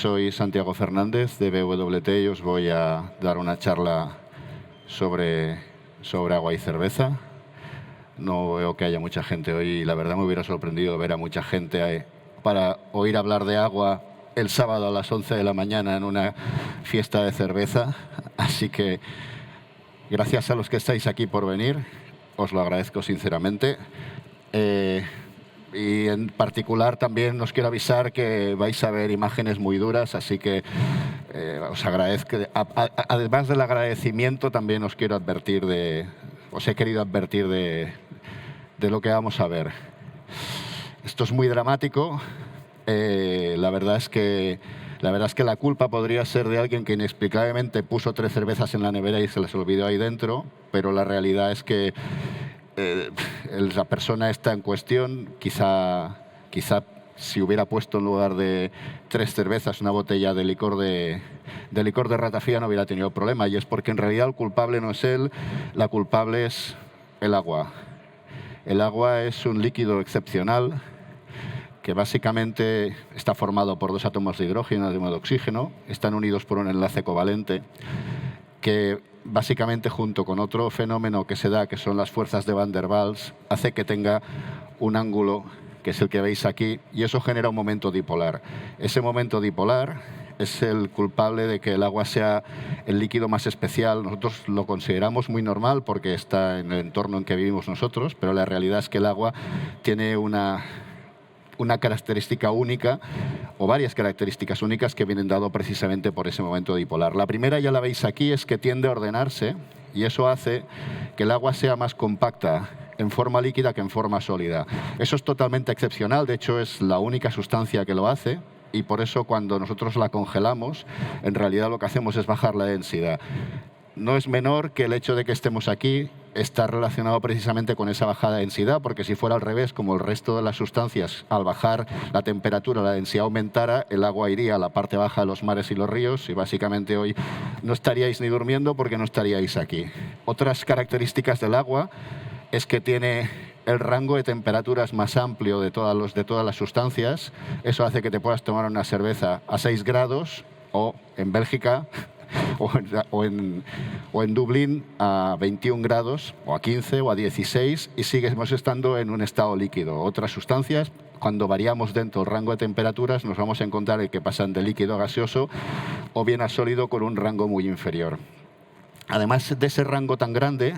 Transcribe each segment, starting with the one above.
soy Santiago Fernández de BWT y os voy a dar una charla sobre agua y cerveza. No veo que haya mucha gente hoy y la verdad me hubiera sorprendido ver a mucha gente para oír hablar de agua el sábado a las 11 de la mañana en una fiesta de cerveza. Así que gracias a los que estáis aquí por venir, os lo agradezco sinceramente. Y en particular también os quiero avisar que vais a ver imágenes muy duras, así que os agradezco. Además del agradecimiento, también os he querido advertir de lo que vamos a ver. Esto es muy dramático. La verdad es que la culpa podría ser de alguien que inexplicablemente puso 3 cervezas en la nevera y se les olvidó ahí dentro, pero la realidad es que la persona esta en cuestión quizá si hubiera puesto en lugar de 3 cervezas una botella de licor de ratafía no hubiera tenido problema, y es porque en realidad el culpable no es él, la culpable es el agua. El agua es un líquido excepcional que básicamente está formado por 2 átomos de hidrógeno y 1 de oxígeno, están unidos por un enlace covalente que básicamente junto con otro fenómeno que se da, que son las fuerzas de Van der Waals, hace que tenga un ángulo, que es el que veis aquí, y eso genera un momento dipolar. Ese momento dipolar es el culpable de que el agua sea el líquido más especial. Nosotros lo consideramos muy normal porque está en el entorno en que vivimos nosotros, pero la realidad es que el agua tiene una característica única, o varias características únicas que vienen dado precisamente por ese momento dipolar. La primera ya la veis aquí, es que tiende a ordenarse, y eso hace que el agua sea más compacta en forma líquida que en forma sólida. Eso es totalmente excepcional, de hecho es la única sustancia que lo hace, y por eso cuando nosotros la congelamos, en realidad lo que hacemos es bajar la densidad. No es menor que el hecho de que estemos aquí está relacionado precisamente con esa bajada de densidad, porque si fuera al revés, como el resto de las sustancias, al bajar la temperatura, la densidad aumentara, el agua iría a la parte baja de los mares y los ríos y básicamente hoy no estaríais ni durmiendo porque no estaríais aquí. Otras características del agua es que tiene el rango de temperaturas más amplio de todas las sustancias. Eso hace que te puedas tomar una cerveza a 6 grados o en Bélgica o en Dublín a 21 grados, o a 15 o a 16, y seguimos estando en un estado líquido. Otras sustancias, cuando variamos dentro del rango de temperaturas, nos vamos a encontrar que pasan de líquido a gaseoso o bien a sólido con un rango muy inferior. Además de ese rango tan grande,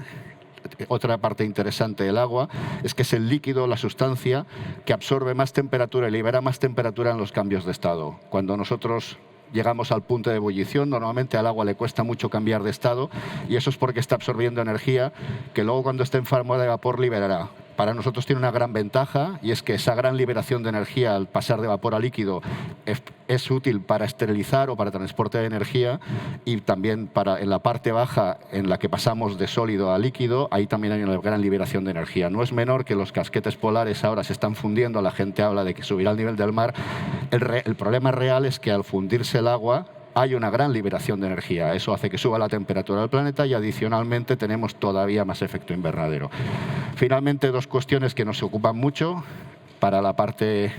otra parte interesante del agua es que es el líquido, la sustancia, que absorbe más temperatura y libera más temperatura en los cambios de estado. Cuando nosotros llegamos al punto de ebullición, normalmente al agua le cuesta mucho cambiar de estado, y eso es porque está absorbiendo energía que luego cuando esté en forma de vapor liberará. Para nosotros tiene una gran ventaja, y es que esa gran liberación de energía al pasar de vapor a líquido es útil para esterilizar o para transporte de energía, y también en la parte baja en la que pasamos de sólido a líquido, ahí también hay una gran liberación de energía. No es menor que los casquetes polares ahora se están fundiendo, la gente habla de que subirá el nivel del mar. El problema real es que al fundirse el agua hay una gran liberación de energía. Eso hace que suba la temperatura del planeta y adicionalmente tenemos todavía más efecto invernadero. Finalmente, 2 cuestiones que nos ocupan mucho para la parte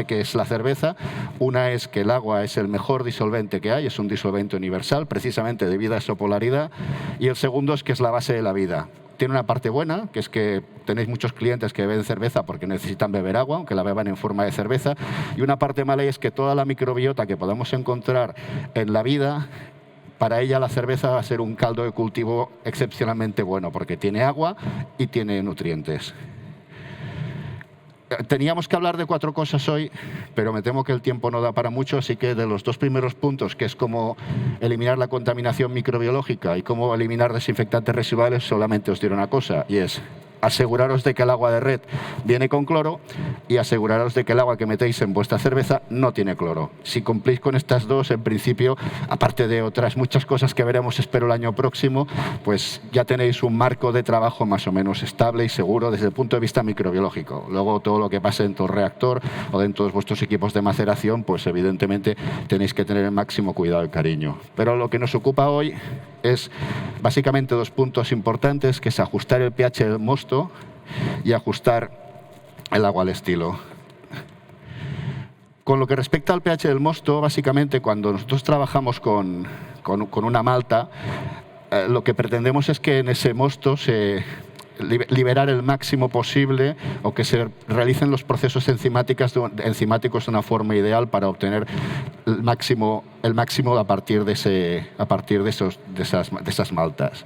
que es la cerveza. Una es que el agua es el mejor disolvente que hay, es un disolvente universal, precisamente debido a su polaridad. Y el segundo es que es la base de la vida. Tiene una parte buena, que es que tenéis muchos clientes que beben cerveza porque necesitan beber agua, aunque la beban en forma de cerveza. Y una parte mala es que toda la microbiota que podamos encontrar en la vida, para ella la cerveza va a ser un caldo de cultivo excepcionalmente bueno, porque tiene agua y tiene nutrientes. Teníamos que hablar de 4 cosas hoy, pero me temo que el tiempo no da para mucho, así que de los 2 primeros puntos, que es cómo eliminar la contaminación microbiológica y cómo eliminar desinfectantes residuales, solamente os diré una cosa, y es: aseguraros de que el agua de red viene con cloro y aseguraros de que el agua que metéis en vuestra cerveza no tiene cloro. Si cumplís con estas 2, en principio, aparte de otras muchas cosas que veremos, espero, el año próximo, pues ya tenéis un marco de trabajo más o menos estable y seguro desde el punto de vista microbiológico. Luego, todo lo que pase dentro del reactor o dentro de vuestros equipos de maceración, pues evidentemente tenéis que tener el máximo cuidado y cariño. Pero lo que nos ocupa hoy es básicamente 2 puntos importantes, que es ajustar el pH del mosto y ajustar el agua al estilo. Con lo que respecta al pH del mosto, básicamente cuando nosotros trabajamos con una malta, lo que pretendemos es que en ese mosto se liberar el máximo posible o que se realicen los procesos enzimáticos de una forma ideal para obtener el máximo a partir de esas maltas.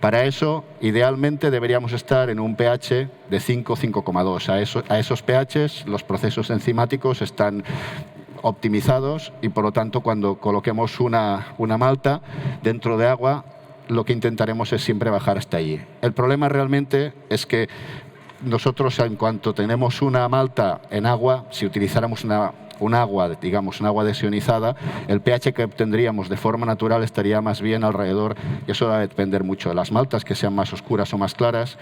Para eso, idealmente, deberíamos estar en un pH de 5,5,2. A esos pHs los procesos enzimáticos están optimizados y, por lo tanto, cuando coloquemos una malta dentro de agua, lo que intentaremos es siempre bajar hasta allí. El problema realmente es que nosotros, en cuanto tenemos una malta en agua, si utilizáramos un agua desionizada, el pH que obtendríamos de forma natural estaría más bien alrededor, y eso va a depender mucho de las maltas, que sean más oscuras o más claras,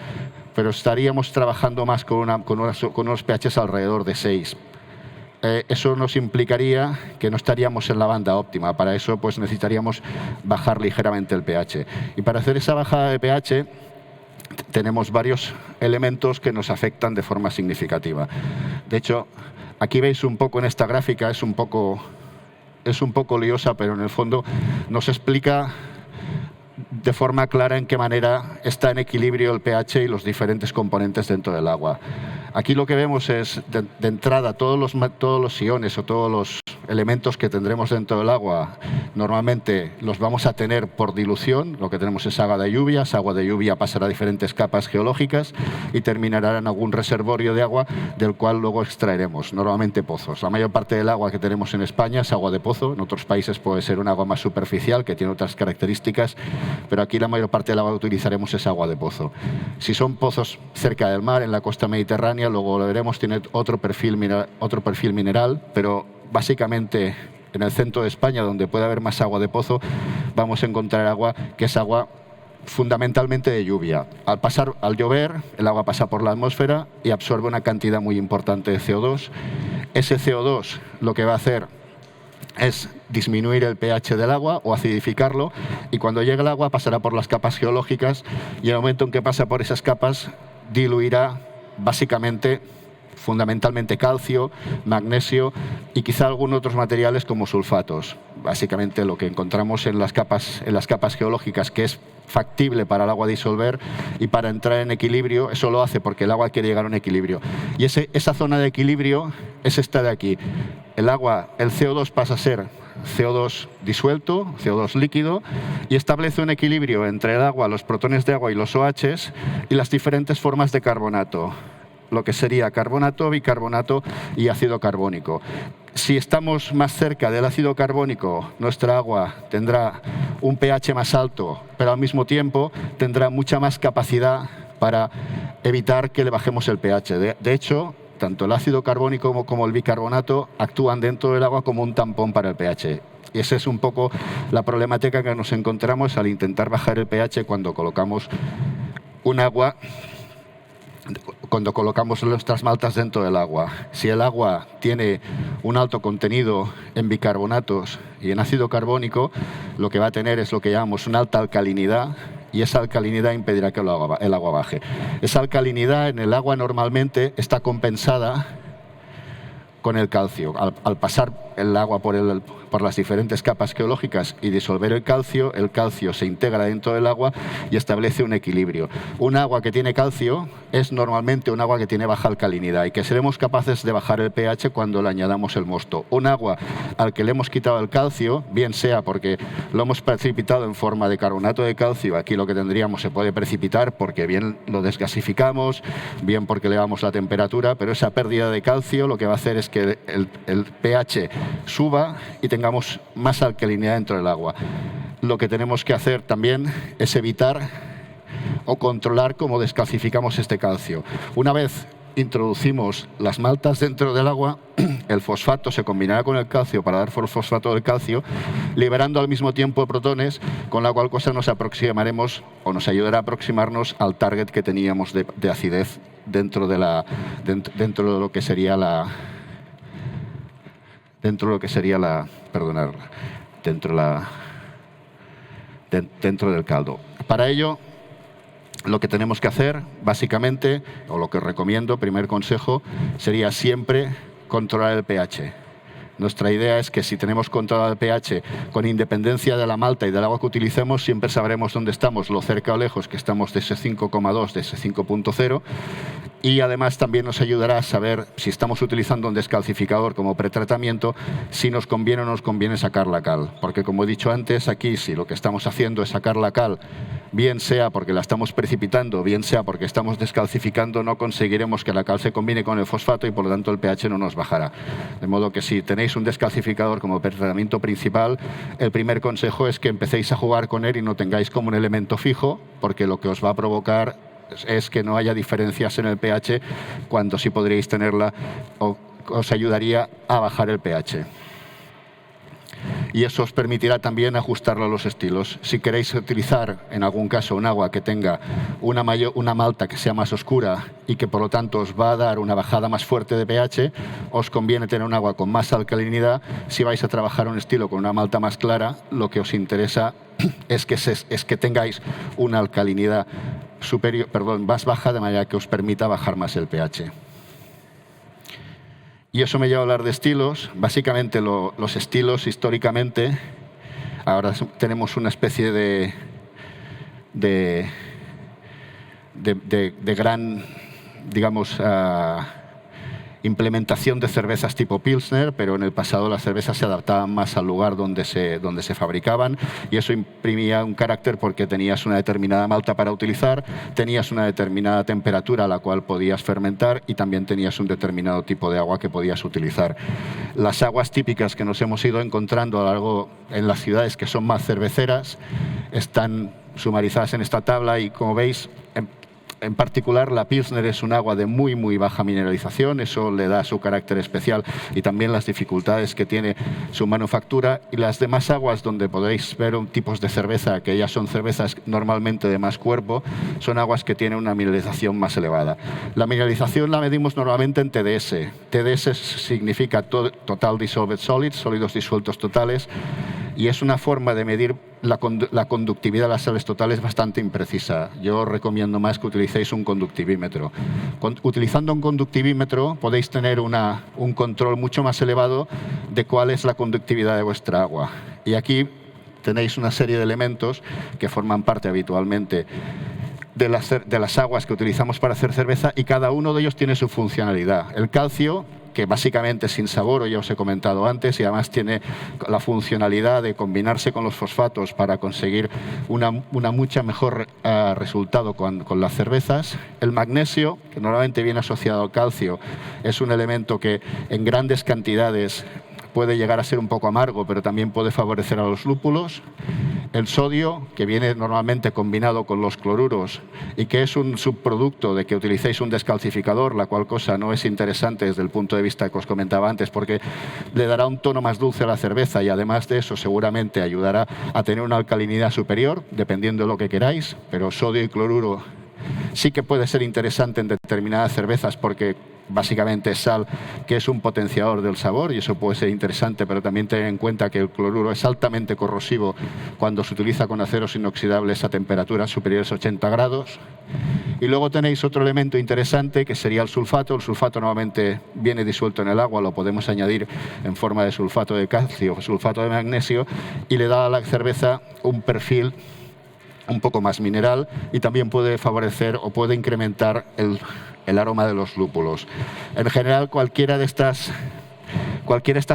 pero estaríamos trabajando más con unos pHs alrededor de 6. Eso nos implicaría que no estaríamos en la banda óptima. Para eso pues necesitaríamos bajar ligeramente el pH. Y para hacer esa bajada de pH tenemos varios elementos que nos afectan de forma significativa. De hecho, aquí veis un poco en esta gráfica, es un poco liosa, pero en el fondo nos explica de forma clara en qué manera está en equilibrio el pH y los diferentes componentes dentro del agua. Aquí lo que vemos es, de entrada, todos los iones o todos los elementos que tendremos dentro del agua, normalmente los vamos a tener por dilución. Lo que tenemos es agua de lluvia. Esa agua de lluvia pasará a diferentes capas geológicas y terminará en algún reservorio de agua del cual luego extraeremos, normalmente pozos. La mayor parte del agua que tenemos en España es agua de pozo. En otros países puede ser un agua más superficial, que tiene otras características, pero aquí la mayor parte del agua que utilizaremos es agua de pozo. Si son pozos cerca del mar, en la costa mediterránea, luego lo veremos, tiene otro perfil mineral, pero básicamente en el centro de España, donde puede haber más agua de pozo, vamos a encontrar agua que es agua fundamentalmente de lluvia. Al llover, el agua pasa por la atmósfera y absorbe una cantidad muy importante de CO2. Ese CO2 lo que va a hacer es disminuir el pH del agua o acidificarlo, y cuando llegue el agua pasará por las capas geológicas, y en el momento en que pasa por esas capas diluirá básicamente, fundamentalmente, calcio, magnesio y quizá algunos otros materiales como sulfatos. Básicamente lo que encontramos en las capas geológicas, que es factible para el agua disolver y para entrar en equilibrio. Eso lo hace porque el agua quiere llegar a un equilibrio. Y esa zona de equilibrio es esta de aquí. El CO2 pasa a ser CO2 disuelto, CO2 líquido, y establece un equilibrio entre el agua, los protones de agua y los OHs y las diferentes formas de carbonato, lo que sería carbonato, bicarbonato y ácido carbónico. Si estamos más cerca del ácido carbónico, nuestra agua tendrá un pH más alto, pero al mismo tiempo tendrá mucha más capacidad para evitar que le bajemos el pH. De hecho, tanto el ácido carbónico como el bicarbonato actúan dentro del agua como un tampón para el pH. Y esa es un poco la problemática que nos encontramos al intentar bajar el pH cuando colocamos nuestras maltas dentro del agua. Si el agua tiene un alto contenido en bicarbonatos y en ácido carbónico, lo que va a tener es lo que llamamos una alta alcalinidad, y esa alcalinidad impedirá que el agua baje. Esa alcalinidad en el agua normalmente está compensada con el calcio. Al pasar el agua por las diferentes capas geológicas y disolver el calcio se integra dentro del agua y establece un equilibrio. Un agua que tiene calcio es normalmente un agua que tiene baja alcalinidad y que seremos capaces de bajar el pH cuando le añadamos el mosto. Un agua al que le hemos quitado el calcio, bien sea porque lo hemos precipitado en forma de carbonato de calcio, aquí lo que tendríamos se puede precipitar porque bien lo desgasificamos, bien porque elevamos la temperatura, pero esa pérdida de calcio lo que va a hacer es que el pH suba y tengamos más alcalinidad dentro del agua. Lo que tenemos que hacer también es evitar o controlar cómo descalcificamos este calcio. Una vez introducimos las maltas dentro del agua, el fosfato se combinará con el calcio para dar fosfato del calcio, liberando al mismo tiempo protones, con la cual cosa nos aproximaremos o nos ayudará a aproximarnos al target que teníamos de acidez dentro de lo que sería dentro del caldo. Para ello, lo que tenemos que hacer, básicamente, o lo que recomiendo, primer consejo, sería siempre controlar el pH. Nuestra idea es que si tenemos controlado el pH, con independencia de la malta y del agua que utilicemos, siempre sabremos dónde estamos, lo cerca o lejos que estamos de ese 5,2, de ese 5.0. Y además también nos ayudará a saber si estamos utilizando un descalcificador como pretratamiento, si nos conviene o no nos conviene sacar la cal. Porque como he dicho antes, aquí si lo que estamos haciendo es sacar la cal, bien sea porque la estamos precipitando, bien sea porque estamos descalcificando, no conseguiremos que la cal se combine con el fosfato y por lo tanto el pH no nos bajará. De modo que si tenéis un descalcificador como pretratamiento principal, el primer consejo es que empecéis a jugar con él y no tengáis como un elemento fijo, porque lo que os va a provocar es que no haya diferencias en el pH cuando sí podríais tenerla, o os ayudaría a bajar el pH. Y eso os permitirá también ajustarlo a los estilos. Si queréis utilizar, en algún caso, un agua que tenga una malta que sea más oscura y que por lo tanto os va a dar una bajada más fuerte de pH, os conviene tener un agua con más alcalinidad. Si vais a trabajar un estilo con una malta más clara, lo que os interesa es que tengáis una alcalinidad más baja, de manera que os permita bajar más el pH. Y eso me lleva a hablar de estilos. Básicamente los estilos históricamente, ahora tenemos una especie de gran, digamos, implementación de cervezas tipo Pilsner, pero en el pasado las cervezas se adaptaban más al lugar donde se fabricaban, y eso imprimía un carácter porque tenías una determinada malta para utilizar, tenías una determinada temperatura a la cual podías fermentar y también tenías un determinado tipo de agua que podías utilizar. Las aguas típicas que nos hemos ido encontrando a lo largo en las ciudades que son más cerveceras están sumarizadas en esta tabla y, como veis, en particular, la Pilsner es un agua de muy, muy baja mineralización. Eso le da su carácter especial y también las dificultades que tiene su manufactura. Y las demás aguas donde podéis ver tipos de cerveza, que ya son cervezas normalmente de más cuerpo, son aguas que tienen una mineralización más elevada. La mineralización la medimos normalmente en TDS. TDS significa Total Dissolved Solids, sólidos disueltos totales, y es una forma de medir la conductividad de las sales totales bastante imprecisa. Yo os recomiendo más que utilicéis un conductivímetro. Utilizando un conductivímetro podéis tener un control mucho más elevado de cuál es la conductividad de vuestra agua. Y aquí tenéis una serie de elementos que forman parte habitualmente de las aguas que utilizamos para hacer cerveza, y cada uno de ellos tiene su funcionalidad. El calcio, que básicamente es sin sabor, ya os he comentado antes, y además tiene la funcionalidad de combinarse con los fosfatos para conseguir una mucha mejor resultado con las cervezas. El magnesio, que normalmente viene asociado al calcio, es un elemento que en grandes cantidades puede llegar a ser un poco amargo, pero también puede favorecer a los lúpulos. El sodio, que viene normalmente combinado con los cloruros y que es un subproducto de que utilicéis un descalcificador, la cual cosa no es interesante desde el punto de vista que os comentaba antes, porque le dará un tono más dulce a la cerveza y además de eso seguramente ayudará a tener una alcalinidad superior, dependiendo de lo que queráis, pero sodio y cloruro sí que puede ser interesante en determinadas cervezas porque básicamente es sal, que es un potenciador del sabor, y eso puede ser interesante, pero también tener en cuenta que el cloruro es altamente corrosivo cuando se utiliza con aceros inoxidables a temperaturas superiores a 80 grados. Y luego tenéis otro elemento interesante que sería el sulfato. El sulfato normalmente viene disuelto en el agua, lo podemos añadir en forma de sulfato de calcio o sulfato de magnesio, y le da a la cerveza un perfil un poco más mineral y también puede favorecer o puede incrementar el aroma de los lúpulos. En general, cualquiera de estas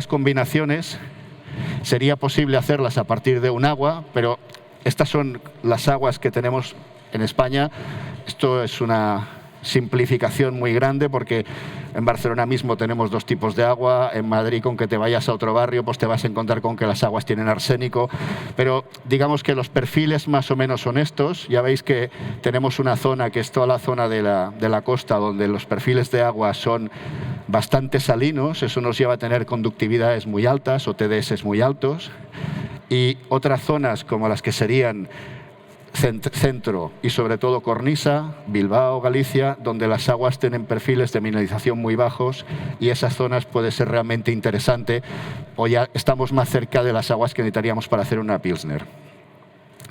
combinaciones sería posible hacerlas a partir de un agua, pero estas son las aguas que tenemos en España. Esto es una simplificación muy grande porque en Barcelona mismo tenemos dos tipos de agua. En Madrid, con que te vayas a otro barrio, pues te vas a encontrar con que las aguas tienen arsénico, pero digamos que los perfiles más o menos son estos. Ya veis que tenemos una zona que es toda la zona de la costa donde los perfiles de agua son bastante salinos. Eso nos lleva a tener conductividades muy altas o TDS muy altos, y otras zonas como las que serían centro y sobre todo cornisa, Bilbao, Galicia, donde las aguas tienen perfiles de mineralización muy bajos, y esas zonas puede ser realmente interesante, o ya estamos más cerca de las aguas que necesitaríamos para hacer una Pilsner.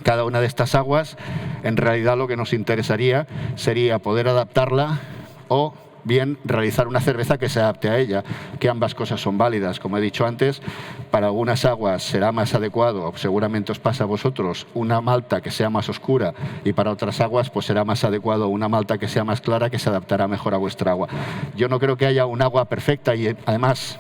Cada una de estas aguas, en realidad lo que nos interesaría sería poder adaptarla o bien realizar una cerveza que se adapte a ella, que ambas cosas son válidas. Como he dicho antes, para algunas aguas será más adecuado, seguramente os pasa a vosotros, una malta que sea más oscura, y para otras aguas pues será más adecuado una malta que sea más clara, que se adaptará mejor a vuestra agua. Yo no creo que haya un agua perfecta, y además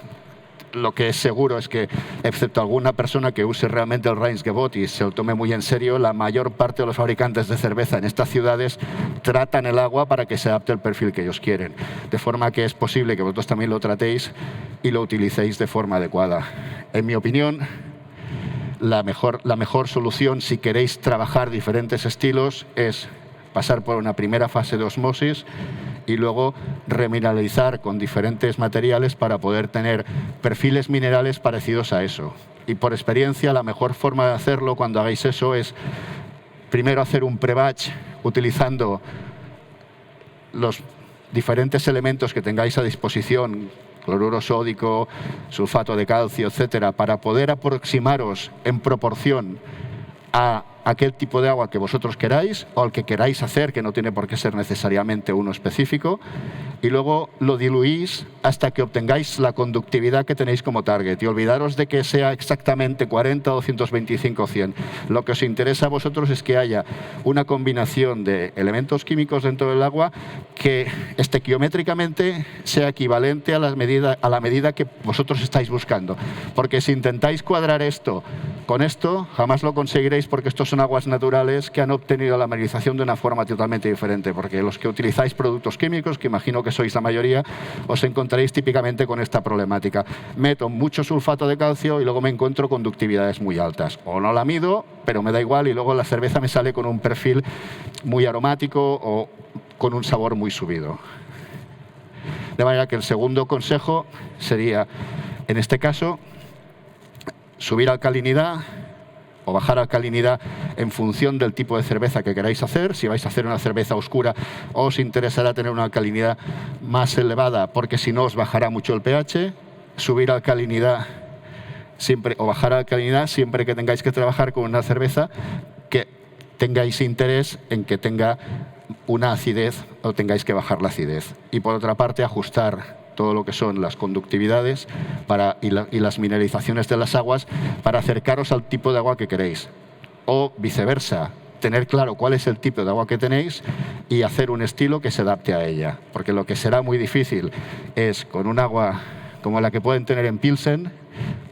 lo que es seguro es que, excepto alguna persona que use realmente el Reinheitsgebot y se lo tome muy en serio, la mayor parte de los fabricantes de cerveza en estas ciudades tratan el agua para que se adapte al perfil que ellos quieren. De forma que es posible que vosotros también lo tratéis y lo utilicéis de forma adecuada. En mi opinión, la mejor solución, si queréis trabajar diferentes estilos, es pasar por una primera fase de osmosis y luego remineralizar con diferentes materiales para poder tener perfiles minerales parecidos a eso. Y por experiencia, la mejor forma de hacerlo cuando hagáis eso es primero hacer un pre-batch utilizando los diferentes elementos que tengáis a disposición, cloruro sódico, sulfato de calcio, etcétera, para poder aproximaros en proporción a aquel tipo de agua que vosotros queráis o al que queráis hacer, que no tiene por qué ser necesariamente uno específico, y luego lo diluís hasta que obtengáis la conductividad que tenéis como target. Y olvidaros de que sea exactamente 40, 225 o 100. Lo que os interesa a vosotros es que haya una combinación de elementos químicos dentro del agua que estequiométricamente sea equivalente a la medida que vosotros estáis buscando. Porque si intentáis cuadrar esto con esto, jamás lo conseguiréis, porque estos son aguas naturales que han obtenido la mineralización de una forma totalmente diferente. Porque los que utilizáis productos químicos, que imagino que sois la mayoría, os encontraréis típicamente con esta problemática. Meto mucho sulfato de calcio y luego me encuentro conductividades muy altas. O no la mido, pero me da igual, y luego la cerveza me sale con un perfil muy aromático o con un sabor muy subido. De manera que el segundo consejo sería, en este caso, subir alcalinidad o bajar alcalinidad en función del tipo de cerveza que queráis hacer. Si vais a hacer una cerveza oscura, os interesará tener una alcalinidad más elevada, porque si no os bajará mucho el pH. Subir alcalinidad siempre, o bajar alcalinidad siempre que tengáis que trabajar con una cerveza que tengáis interés en que tenga una acidez o tengáis que bajar la acidez. Y por otra parte, ajustar todo lo que son las conductividades y las mineralizaciones de las aguas para acercaros al tipo de agua que queréis. O viceversa, tener claro cuál es el tipo de agua que tenéis y hacer un estilo que se adapte a ella. Porque lo que será muy difícil es, con un agua como la que pueden tener en Pilsen,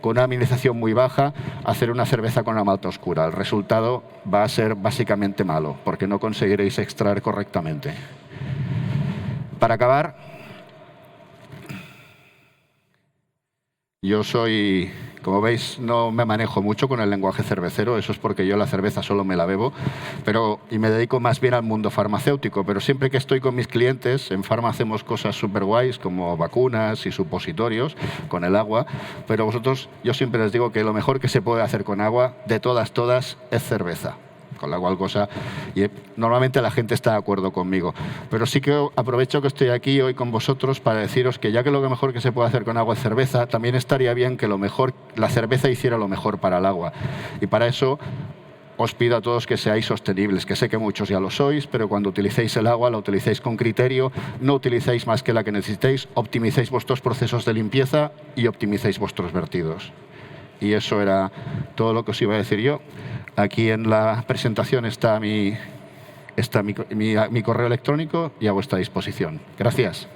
con una mineralización muy baja, hacer una cerveza con una malta oscura. El resultado va a ser básicamente malo, porque no conseguiréis extraer correctamente. Para acabar, yo soy, como veis, no me manejo mucho con el lenguaje cervecero. Eso es porque yo la cerveza solo me la bebo, y me dedico más bien al mundo farmacéutico. Pero siempre que estoy con mis clientes, en Pharma hacemos cosas súper guays, como vacunas y supositorios con el agua. Pero yo siempre les digo que lo mejor que se puede hacer con agua, de todas, es cerveza. Con la cual cosa, y normalmente la gente está de acuerdo conmigo. Pero sí que aprovecho que estoy aquí hoy con vosotros para deciros que, ya que lo mejor que se puede hacer con agua es cerveza, también estaría bien que la cerveza hiciera lo mejor para el agua. Y para eso os pido a todos que seáis sostenibles, que sé que muchos ya lo sois, pero cuando utilicéis el agua, la utilicéis con criterio, no utilicéis más que la que necesitéis, optimicéis vuestros procesos de limpieza y optimicéis vuestros vertidos. Y eso era todo lo que os iba a decir yo. Aquí en la presentación está mi correo electrónico y a vuestra disposición. Gracias.